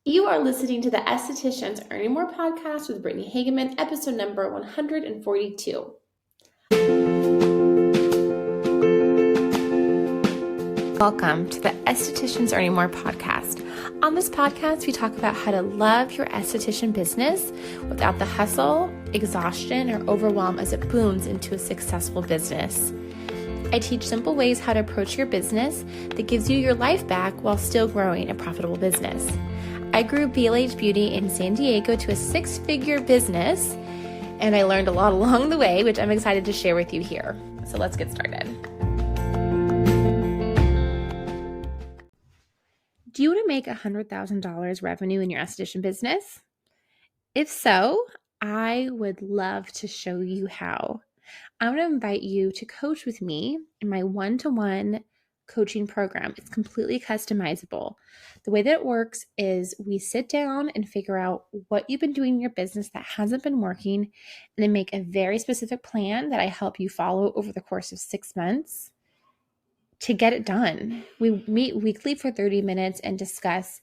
You are listening to the Estheticians Earning More podcast with Brittany Hageman, episode number 142. Welcome to the Estheticians Earning More podcast. On this podcast, we talk about how to love your esthetician business without the hustle, exhaustion, or overwhelm as it booms into a successful business. I teach simple ways how to approach your business that gives you your life back while still growing a profitable business. I grew BLH Beauty in San Diego to a six-figure business, and I learned a lot along the way, which I'm excited to share with you here. So let's get started. Do you want to make $100,000 revenue in your esthetician business? If so, I would love to show you how. I want to invite you to coach with me in my one-to-one coaching program. It's completely customizable. The way that it works is we sit down and figure out what you've been doing in your business that hasn't been working, and then make a very specific plan that I help you follow over the course of 6 months to get it done. We meet weekly for 30 minutes and discuss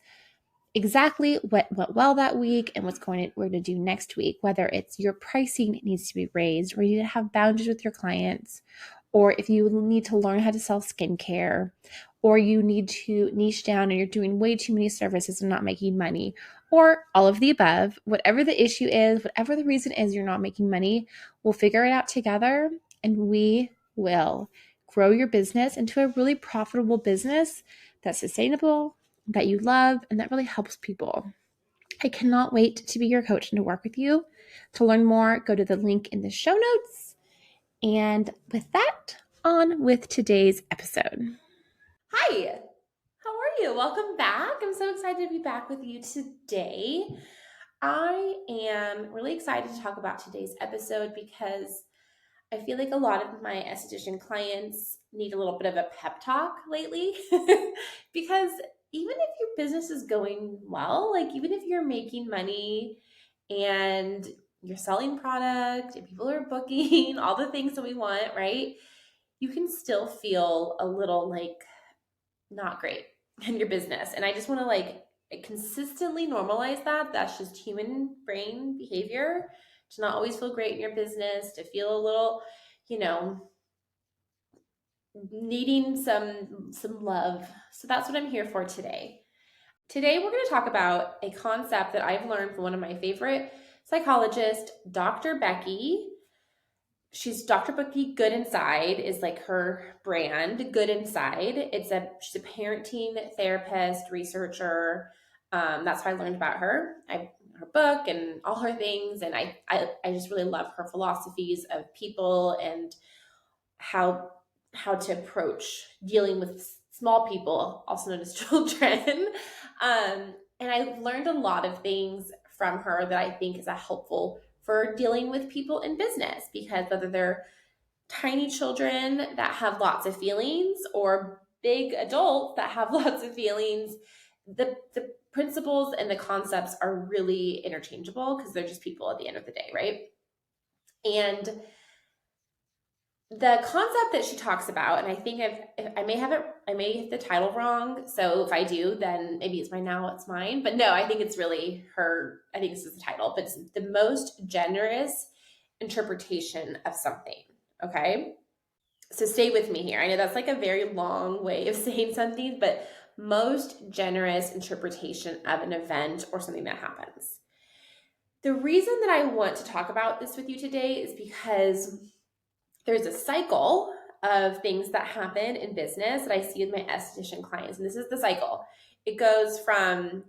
exactly what went well that week and we're going to do next week, whether it's your pricing needs to be raised, or you need to have boundaries with your clients, or if you need to learn how to sell skincare, or you need to niche down and you're doing way too many services and not making money, or all of the above. Whatever the issue is, whatever the reason is you're not making money, we'll figure it out together and we will grow your business into a really profitable business that's sustainable, that you love, and that really helps people. I cannot wait to be your coach and to work with you. To learn more, go to the link in the show notes. And with that, on with today's episode. Hi, how are you? Welcome back. I'm so excited to be back with you today. I am really excited to talk about today's episode because I feel like a lot of my esthetician clients need a little bit of a pep talk lately because even if your business is going well, like even if you're making money and you're selling product and people are booking all the things that we want, right? You can still feel a little like not great in your business. And I just want to like consistently normalize that. That's just human brain behavior to not always feel great in your business, to feel a little, needing some love. So that's what I'm here for today. Today we're going to talk about a concept that I've learned from one of my favorite psychologists, Dr. Becky. She's Dr. Becky Good Inside is like her brand, Good Inside. She's a parenting therapist, researcher. That's how I learned about her. Her book and all her things, and I just really love her philosophies of people and how to approach dealing with small people, also known as children. And I learned a lot of things from her that I think is helpful for dealing with people in business, because whether they're tiny children that have lots of feelings or big adults that have lots of feelings, the principles and the concepts are really interchangeable because they're just people at the end of the day, right? And the concept that she talks about, and I think I may have the title wrong. So if I do, then maybe it's mine now, it's mine. But no, I think it's really her. I think this is the title, but it's the most generous interpretation of something. Okay. So stay with me here. I know that's like a very long way of saying something, but most generous interpretation of an event or something that happens. The reason that I want to talk about this with you today is because there's a cycle of things that happen in business that I see with my esthetician clients. And this is the cycle. It goes from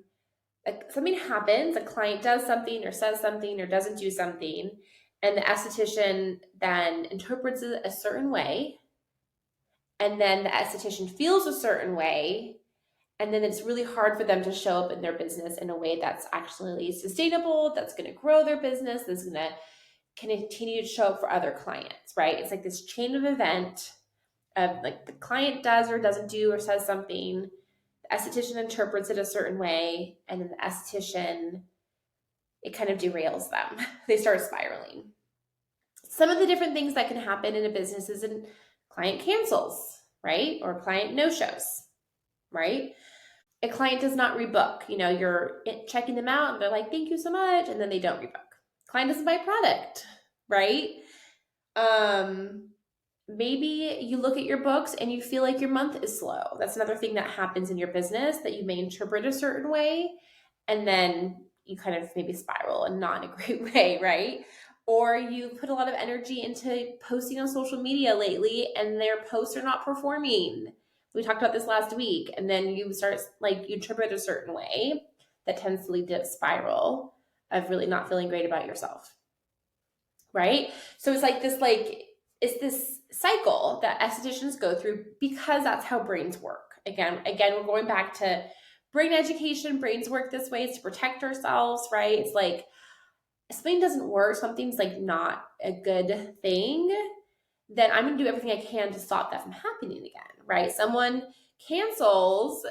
something happens, a client does something or says something or doesn't do something, and the esthetician then interprets it a certain way. And then the esthetician feels a certain way. And then it's really hard for them to show up in their business in a way that's actually sustainable, that's going to grow their business, that's going to continue to show up for other clients, right? It's like this chain of event of like the client does or doesn't do or says something, the esthetician interprets it a certain way, and then the esthetician, it kind of derails them. They start spiraling. Some of the different things that can happen in a business is a client cancels, right? Or client no-shows, right? A client does not rebook. You're checking them out and they're like, thank you so much. And then they don't rebook. Client doesn't buy product, right? Maybe you look at your books and you feel like your month is slow. That's another thing that happens in your business, that you may interpret a certain way and then you kind of maybe spiral and not in a great way, right? Or you put a lot of energy into posting on social media lately and their posts are not performing. We talked about this last week. And then you start, you interpret a certain way that tends to lead to a spiral of really not feeling great about yourself, right? So it's this cycle that estheticians go through because that's how brains work. Again, we're going back to brain education. Brains work this way. It's to protect ourselves, right? It's like if something doesn't work, something's like not a good thing, then I'm going to do everything I can to stop that from happening again, right? Someone cancels.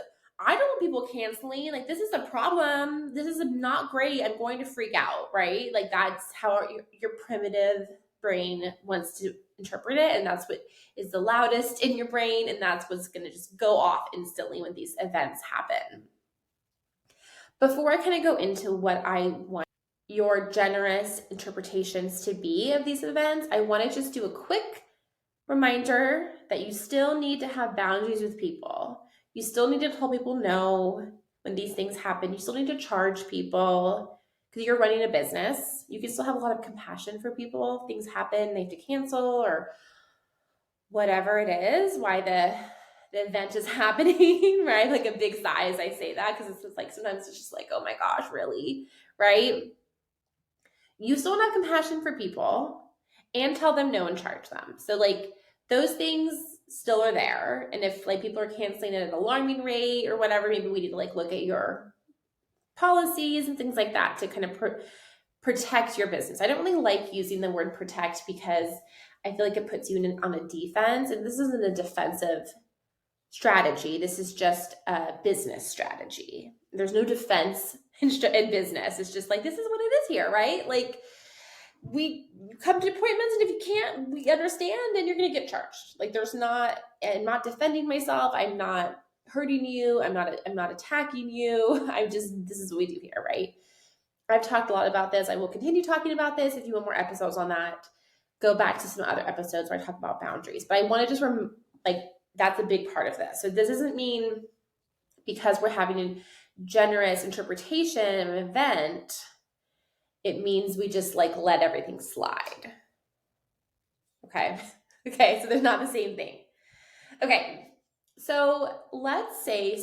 I don't want people canceling. Like, this is a problem. This is not great. I'm going to freak out, right? Like, that's how your primitive brain wants to interpret it. And that's what is the loudest in your brain. And that's what's going to just go off instantly when these events happen. Before I kind of go into what I want your generous interpretations to be of these events, I want to just do a quick reminder that you still need to have boundaries with people. You still need to tell people no when these things happen. You still need to charge people because you're running a business. You can still have a lot of compassion for people. If things happen, they have to cancel or whatever it is, why the event is happening, right? Like a big sigh as I say that, because it's just like sometimes it's just like, oh my gosh, really, right? You still want to have compassion for people and tell them no and charge them. So like those things still are there. And if like people are canceling at an alarming rate or whatever, maybe we need to like look at your policies and things like that to kind of protect your business. I don't really like using the word protect because I feel like it puts you on a defense, and this isn't a defensive strategy. This is just a business strategy. There's no defense in business. It's just like, this is what it is here, right? Like, we come to appointments, and if you can't, we understand, and you're going to get charged. Like, I'm not defending myself. I'm not hurting you. I'm not attacking you. This is what we do here, right? I've talked a lot about this. I will continue talking about this. If you want more episodes on that, go back to some other episodes where I talk about boundaries. But I want to just that's a big part of this. So this doesn't mean because we're having a generous interpretation of an event, it means we just like let everything slide. Okay. Okay. So they're not the same thing. Okay. So let's say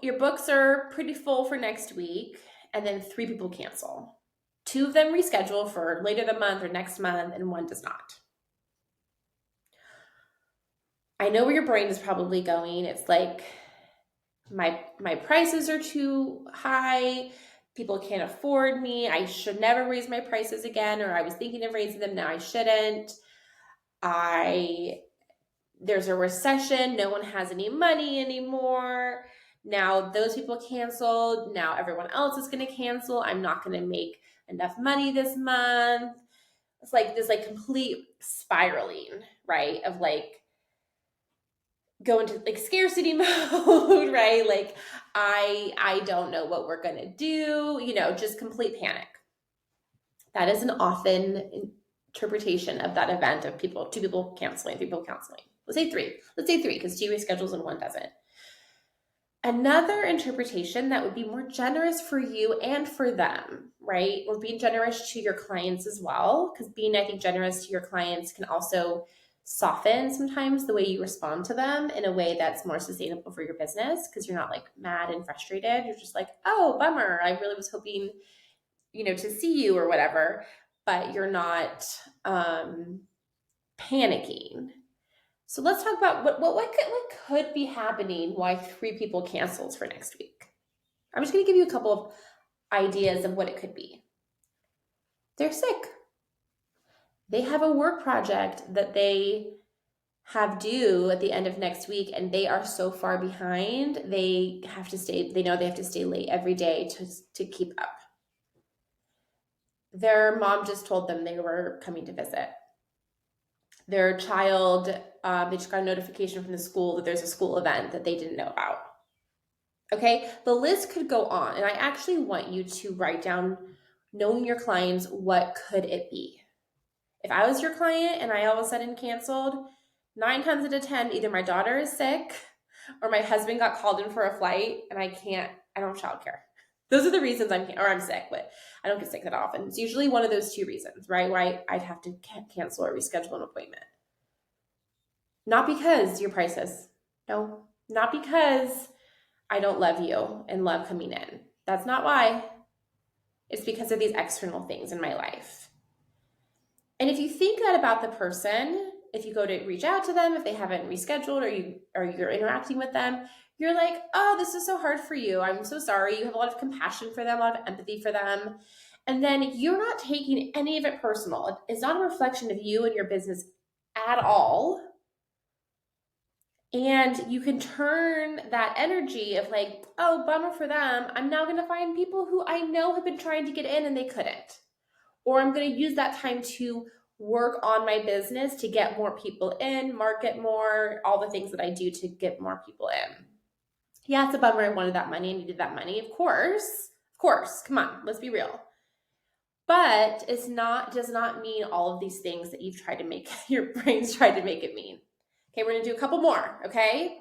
your books are pretty full for next week, and then 3 people cancel. 2 of them reschedule for later the month or next month, and 1 does not. I know where your brain is probably going. It's like, my prices are too high. People can't afford me. I should never raise my prices again, or I was thinking of raising them. Now I shouldn't. There's a recession. No one has any money anymore. Now those people canceled. Now everyone else is going to cancel. I'm not going to make enough money this month. It's like this like complete spiraling, right? Of like, go into like scarcity mode, right? Like I don't know what we're gonna do, just complete panic. That is an often interpretation of that event of 2 people canceling, 3 people canceling. Let's say 3 because 2 reschedules and 1 doesn't. Another interpretation that would be more generous for you and for them, right? Or being generous to your clients as well, because being, I think, generous to your clients can also soften sometimes the way you respond to them in a way that's more sustainable for your business, because you're not like mad and frustrated. You're just like, oh, bummer. I really was hoping, to see you or whatever, but you're not panicking. So let's talk about what could be happening, why 3 people cancels for next week. I'm just going to give you a couple of ideas of what it could be. They're sick. They have a work project that they have due at the end of next week, and they are so far behind. They know they have to stay late every day to keep up. Their mom just told them they were coming to visit. Their child they just got a notification from the school that there's a school event that they didn't know about. Okay, the list could go on, and I actually want you to write down, knowing your clients, what could it be? If I was your client and I all of a sudden canceled, 9 times out of 10, either my daughter is sick or my husband got called in for a flight and I don't have childcare. Those are the reasons I'm sick, but I don't get sick that often. It's usually one of those 2 reasons, right? Why I'd have to cancel or reschedule an appointment. Not because your prices. No, not because I don't love you and love coming in. That's not why. It's because of these external things in my life. And if you think that about the person, if you go to reach out to them, if they haven't rescheduled or you're interacting with them, you're like, oh, this is so hard for you. I'm so sorry. You have a lot of compassion for them, a lot of empathy for them. And then you're not taking any of it personal. It's not a reflection of you and your business at all. And you can turn that energy of like, oh, bummer for them. I'm now going to find people who I know have been trying to get in and they couldn't. Or I'm going to use that time to work on my business to get more people in, market more, all the things that I do to get more people in. Yeah, it's a bummer. I wanted that money and needed that money. Of course. Come on, let's be real. But does not mean all of these things that you've tried to make, your brain's tried to make it mean. Okay, we're going to do a couple more, okay?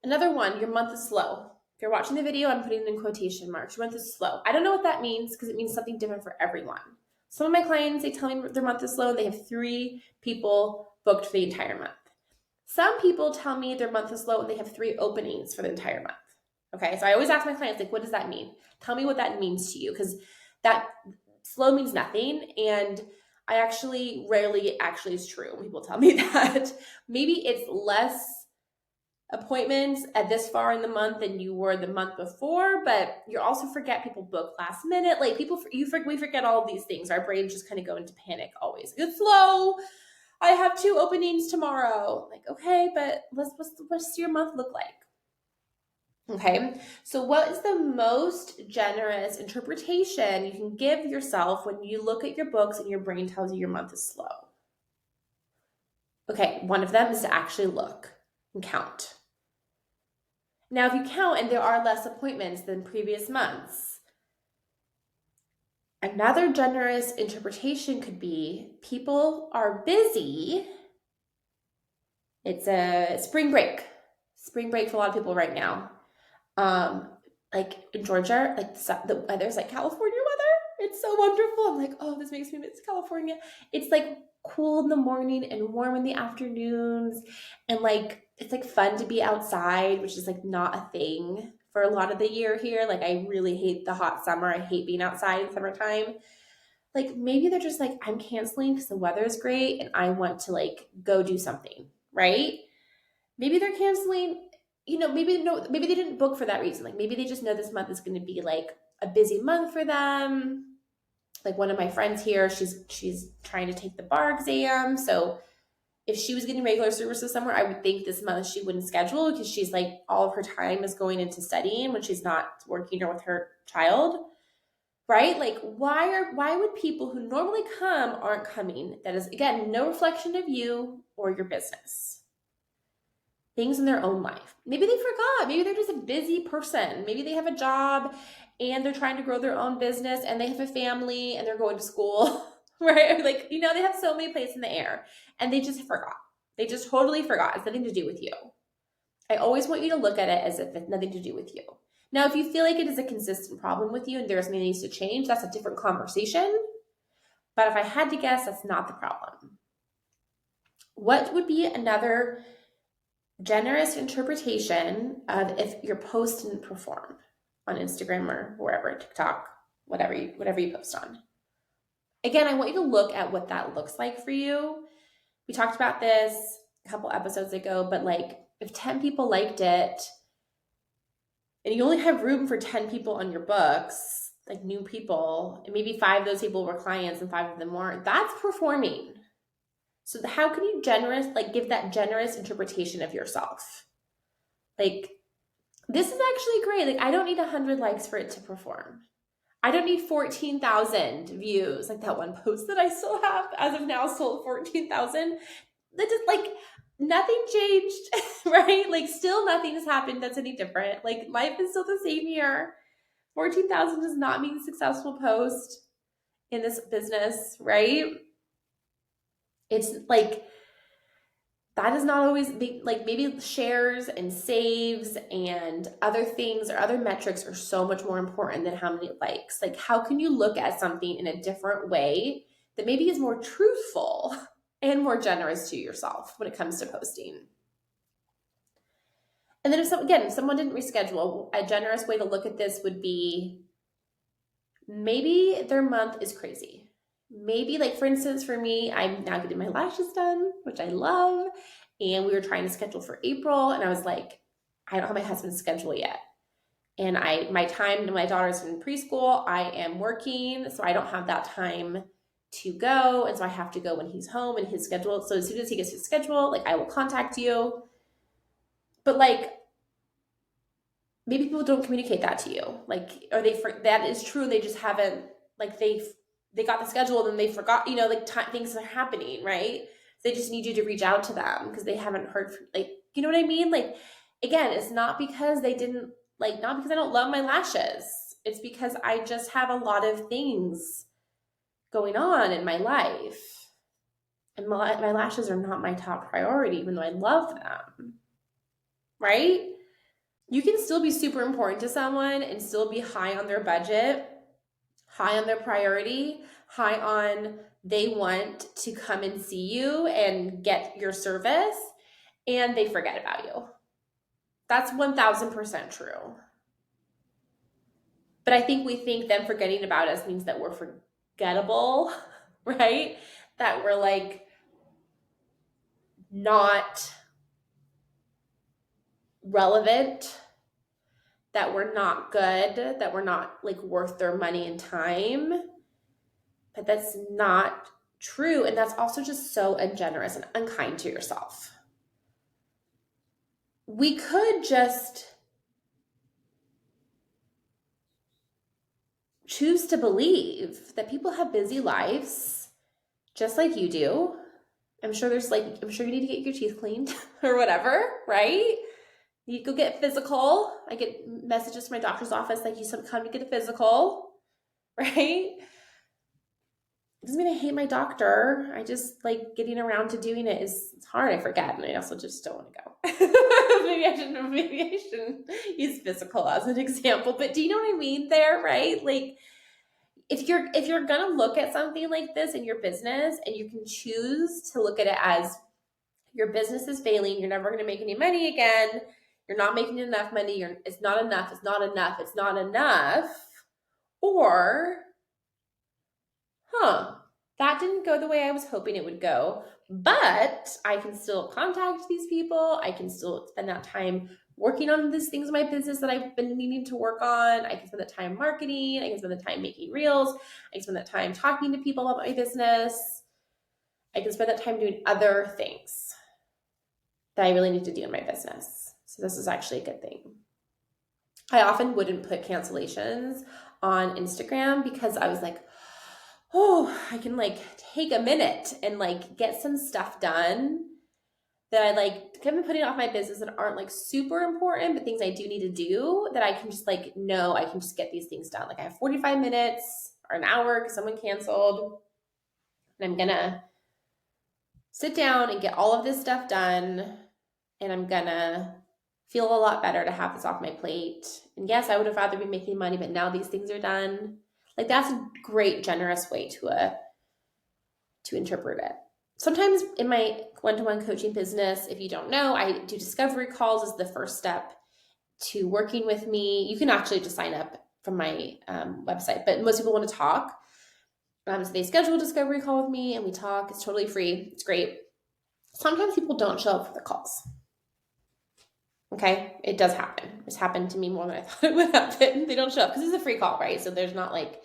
Another one, your month is slow. If you're watching the video, I'm putting it in quotation marks. Your month is slow. I don't know what that means because it means something different for everyone. Some of my clients, they tell me their month is slow and they have 3 people booked for the entire month. Some people tell me their month is slow and they have 3 openings for the entire month. Okay, so I always ask my clients, like, what does that mean? Tell me what that means to you, because that slow means nothing. And I rarely is true when people tell me that. Maybe it's less appointments at this far in the month than you were the month before, but you also forget people book last minute. Like we forget all of these things. Our brains just kind of go into panic always. It's slow. I have 2 openings tomorrow. Like, okay, but what's your month look like? Okay, so what is the most generous interpretation you can give yourself when you look at your books and your brain tells you your month is slow? Okay, one of them is to actually look and count. Now, if you count and there are less appointments than previous months, another generous interpretation could be people are busy. It's a spring break for a lot of people right now. Like in Georgia, like the weather's like California weather. It's so wonderful. I'm like, oh, this makes me miss California. It's like cool in the morning and warm in the afternoons. And like, it's like fun to be outside, which is like not a thing for a lot of the year here. Like I really hate the hot summer. I hate being outside in summertime. Like maybe they're just like, I'm canceling because the weather is great and I want to like go do something, right? Maybe they're canceling, maybe they didn't book for that reason. Like maybe they just know this month is going to be like a busy month for them. Like one of my friends here, she's trying to take the bar exam. So if she was getting regular services somewhere, I would think this month she wouldn't schedule because she's like all of her time is going into studying when she's not working or with her child. Right? Like why would people who normally come aren't coming? That is, again, no reflection of you or your business. Things in their own life. Maybe they forgot. Maybe they're just a busy person. Maybe they have a job and they're trying to grow their own business and they have a family and they're going to school, right? Like, they have so many plates in the air and they just forgot. They just totally forgot. It's nothing to do with you. I always want you to look at it as if it's nothing to do with you. Now, if you feel like it is a consistent problem with you and there's something that needs to change, that's a different conversation. But if I had to guess, that's not the problem. What would be another generous interpretation of if your post didn't perform on Instagram or wherever, TikTok, whatever you post on? Again, I want you to look at what that looks like for you. We talked about this a couple episodes ago, but like if 10 people liked it and you only have room for 10 people on your books, like new people, and maybe 5 of those people were clients and 5 of them weren't, that's performing. So how can you give that generous interpretation of yourself? Like, this is actually great. Like, I don't need 100 likes for it to perform. I don't need 14,000 views. Like that one post that I still have as of now sold 14,000. That just like, nothing changed, right? Like still nothing has happened that's any different. Like life is still the same here. 14,000 does not mean successful post in this business, right? It's like that is not always like maybe shares and saves and other things or other metrics are so much more important than how many likes. Like how can you look at something in a different way that maybe is more truthful and more generous to yourself when it comes to posting? And then if someone didn't reschedule, a generous way to look at this would be maybe their month is crazy. Maybe like for instance, for me, I'm now getting my lashes done, which I love. And we were trying to schedule for April. And I was like, I don't have my husband's schedule yet. And my daughter's in preschool. I am working, so I don't have that time to go. And so I have to go when he's home and his schedule. So as soon as he gets his schedule, like I will contact you. But like maybe people don't communicate that to you. Like, or that is true. They just haven't, like they got the schedule and they forgot, like things are happening, right? They just need you to reach out to them because they haven't heard from, like, you know what I mean? Like, again, it's not because not because I don't love my lashes. It's because I just have a lot of things going on in my life. And my lashes are not my top priority, even though I love them. Right? You can still be super important to someone and still be high on their budget, high on their priority, high on they want to come and see you and get your service, and they forget about you. That's 1000% true. But I think we think them forgetting about us means that we're forgettable, right? That we're like not relevant, that we're not good, that we're not like worth their money and time. But that's not true. And that's also just so ungenerous and unkind to yourself. We could just choose to believe that people have busy lives just like you do. I'm sure you need to get your teeth cleaned or whatever, right? You go get physical. I get messages from my doctor's office like, you should come to get a physical, right? It doesn't mean I hate my doctor. I just like getting around to doing it it's hard. I forget, and I also just don't want to go. maybe I shouldn't use physical as an example, but do you know what I mean there, right? Like if you're gonna look at something like this in your business and you can choose to look at it as your business is failing, you're never gonna make any money again, you're not making enough money, it's not enough, or that didn't go the way I was hoping it would go, but I can still contact these people. I can still spend that time working on these things in my business that I've been needing to work on. I can spend the time marketing. I can spend the time making reels. I can spend that time talking to people about my business. I can spend that time doing other things that I really need to do in my business. So this is actually a good thing. I often wouldn't put cancellations on Instagram because I was like, I can like take a minute and like get some stuff done that I like kind of putting off my business that aren't like super important, but things I do need to do that I can just like, no, I can just get these things done. Like I have 45 minutes or an hour because someone canceled, and I'm gonna sit down and get all of this stuff done, and I'm gonna feel a lot better to have this off my plate. And yes, I would have rather been making money, but now these things are done. Like that's a great, generous way to interpret it. Sometimes in my one-to-one coaching business, if you don't know, I do discovery calls as the first step to working with me. You can actually just sign up from my website, but most people want to talk. So they schedule a discovery call with me and we talk. It's totally free. It's great. Sometimes people don't show up for the calls. Okay, it does happen. It's happened to me more than I thought it would happen. They don't show up because it's a free call, right? So there's not like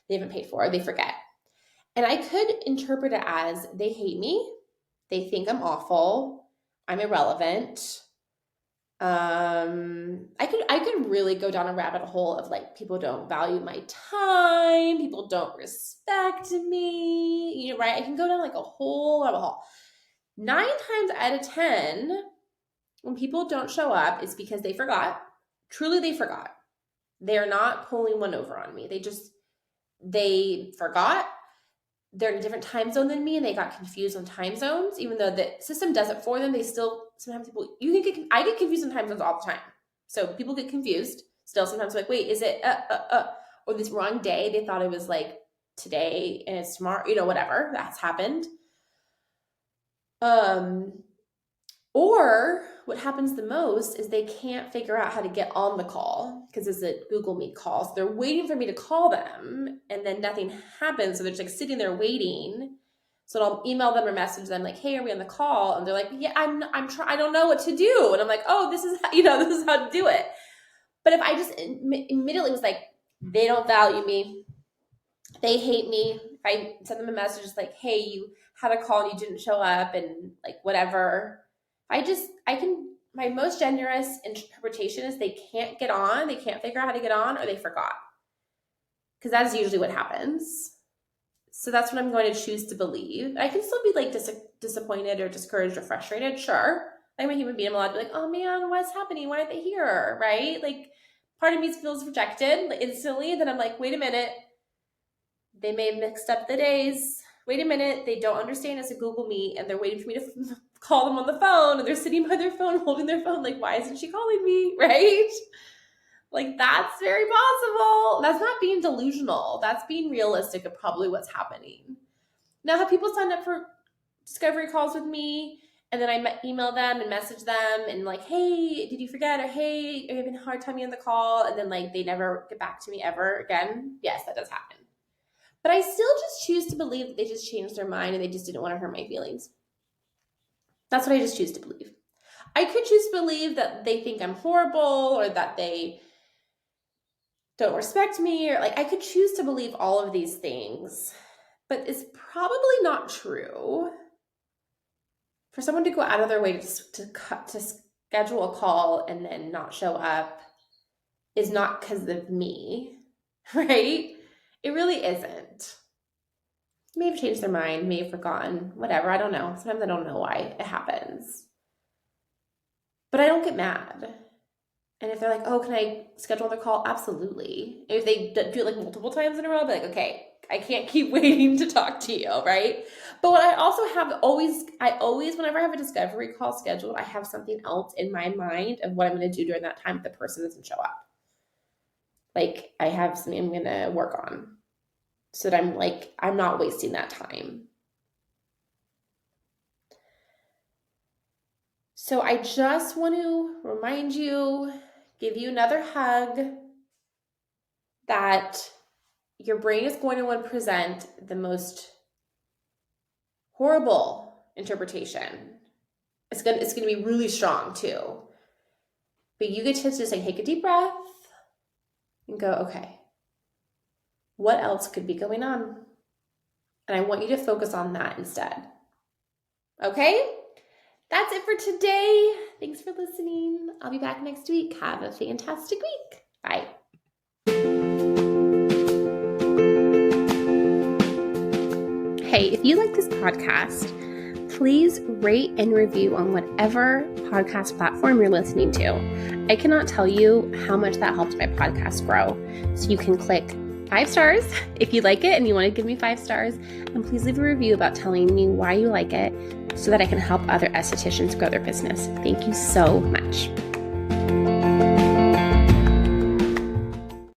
they haven't paid for it, they forget. And I could interpret it as they hate me, they think I'm awful, I'm irrelevant. I could really go down a rabbit hole of like people don't value my time, people don't respect me, right? I can go down like a whole rabbit hole. 9 times out of 10, when people don't show up, it's because they forgot. Truly, they forgot. They're not pulling one over on me. They forgot. They're in a different time zone than me, and they got confused on time zones. Even though the system does it for them, they still sometimes I get confused on time zones all the time. So people get confused. Still, sometimes like, wait, is it or this wrong day? They thought it was like today and it's tomorrow. Whatever, that's happened. Or what happens the most is they can't figure out how to get on the call because it's a Google Meet call. So they're waiting for me to call them and then nothing happens. So they're just like sitting there waiting. So I'll email them or message them like, hey, are we on the call? And they're like, yeah, I don't know what to do. And I'm like, oh, this is how to do it. But if I just immediately was like, they don't value me, they hate me. If I send them a message like, hey, you had a call and you didn't show up and like whatever. My most generous interpretation is they can't get on, they can't figure out how to get on, or they forgot. Because that's usually what happens. So that's what I'm going to choose to believe. I can still be like disappointed or discouraged or frustrated, sure. I'm a human being. I'm allowed to be like, oh man, what's happening? Why aren't they here? Right? Like part of me feels rejected instantly. Then I'm like, wait a minute. They may have mixed up the days. Wait a minute. They don't understand it's a Google Meet and they're waiting for me to call them on the phone and they're sitting by their phone holding their phone like, why isn't she calling me? Right? Like that's very possible. That's not being delusional. That's being realistic of probably what's happening. Now, have people signed up for discovery calls with me and then I email them and message them and like, hey, did you forget? Or hey, are you having a hard time on the call? And then like they never get back to me ever again. Yes, that does happen. But I still just choose to believe that they just changed their mind and they just didn't want to hurt my feelings. That's what I just choose to believe. I could choose to believe that they think I'm horrible or that they don't respect me, or like I could choose to believe all of these things, but it's probably not true. For someone to go out of their way to schedule a call and then not show up is not because of me, right? It really isn't. May have changed their mind, may have forgotten, whatever. I don't know. Sometimes I don't know why it happens. But I don't get mad. And if they're like, oh, can I schedule another call? Absolutely. If they do it like multiple times in a row, I'll be like, okay, I can't keep waiting to talk to you, right? But what I also have whenever I have a discovery call scheduled, I have something else in my mind of what I'm going to do during that time if the person doesn't show up. Like I have something I'm going to work on so that I'm not wasting that time. So I just want to remind you, give you another hug that your brain is going to want to present the most horrible interpretation. It's going to be really strong too. But you get to just like take a deep breath and go, okay, what else could be going on? And I want you to focus on that instead. Okay? That's it for today. Thanks for listening. I'll be back next week. Have a fantastic week. Bye. Hey, if you like this podcast, please rate and review on whatever podcast platform you're listening to. I cannot tell you how much that helps my podcast grow. So you can click 5 stars if you like it and you want to give me 5 stars. And please leave a review about telling me why you like it so that I can help other estheticians grow their business. Thank you so much.